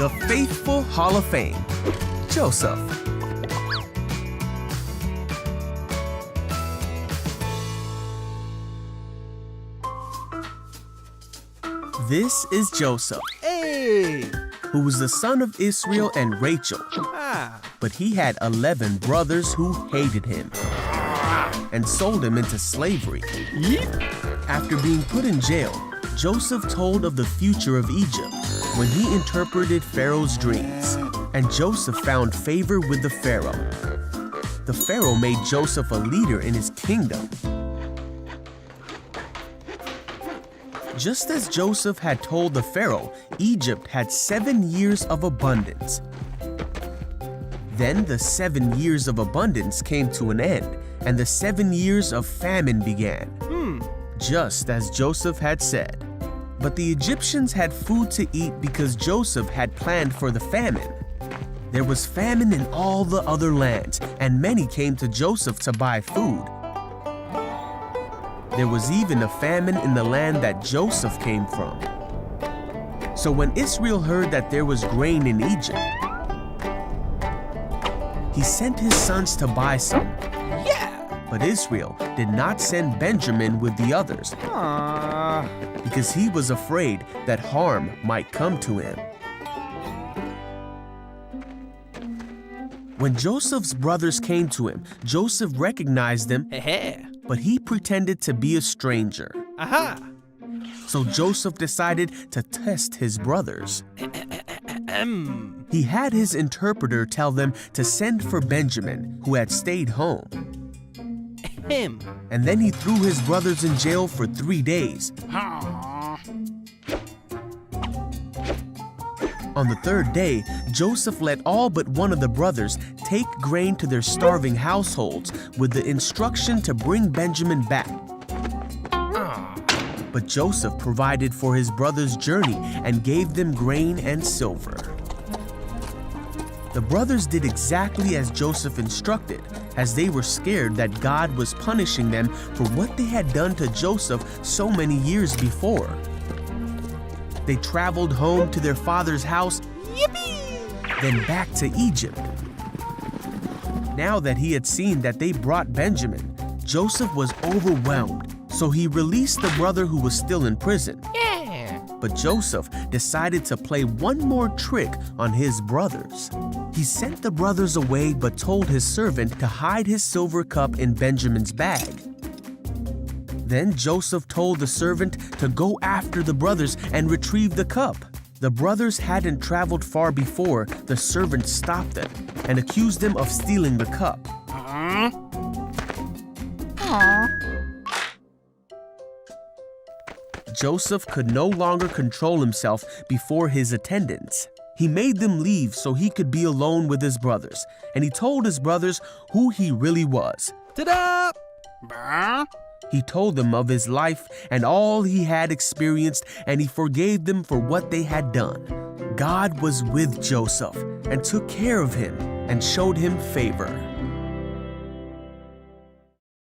the faithful Hall of Fame, Joseph. This is Joseph, who was the son of Israel and Rachel. But he had 11 brothers who hated him and sold him into slavery. After being put in jail, Joseph told of the future of Egypt when he interpreted Pharaoh's dreams, and Joseph found favor with the Pharaoh. The Pharaoh made Joseph a leader in his kingdom. Just as Joseph had told the Pharaoh, Egypt had 7 years of abundance. Then the 7 years of abundance came to an end, and the 7 years of famine began, just as Joseph had said. But the Egyptians had food to eat because Joseph had planned for the famine. There was famine in all the other lands, and many came to Joseph to buy food. There was even a famine in the land that Joseph came from. So when Israel heard that there was grain in Egypt, he sent his sons to buy some. But Israel did not send Benjamin with the others because he was afraid that harm might come to him. When Joseph's brothers came to him, Joseph recognized them, but he pretended to be a stranger. So Joseph decided to test his brothers. He had his interpreter tell them to send for Benjamin, who had stayed home. And then he threw his brothers in jail for 3 days. On the 3rd day, Joseph let all but one of the brothers take grain to their starving households with the instruction to bring Benjamin back. But Joseph provided for his brothers' journey and gave them grain and silver. The brothers did exactly as Joseph instructed, as they were scared that God was punishing them for what they had done to Joseph so many years before. They traveled home to their father's house, then back to Egypt. Now that he had seen that they brought Benjamin, Joseph was overwhelmed, so he released the brother who was still in prison. But Joseph decided to play one more trick on his brothers. He sent the brothers away but told his servant to hide his silver cup in Benjamin's bag. Then Joseph told the servant to go after the brothers and retrieve the cup. The brothers hadn't traveled far before the servant stopped them and accused them of stealing the cup. Joseph could no longer control himself before his attendants. He made them leave so he could be alone with his brothers, and he told his brothers who he really was. Ta-da! He told them of his life and all he had experienced, and he forgave them for what they had done. God was with Joseph and took care of him and showed him favor.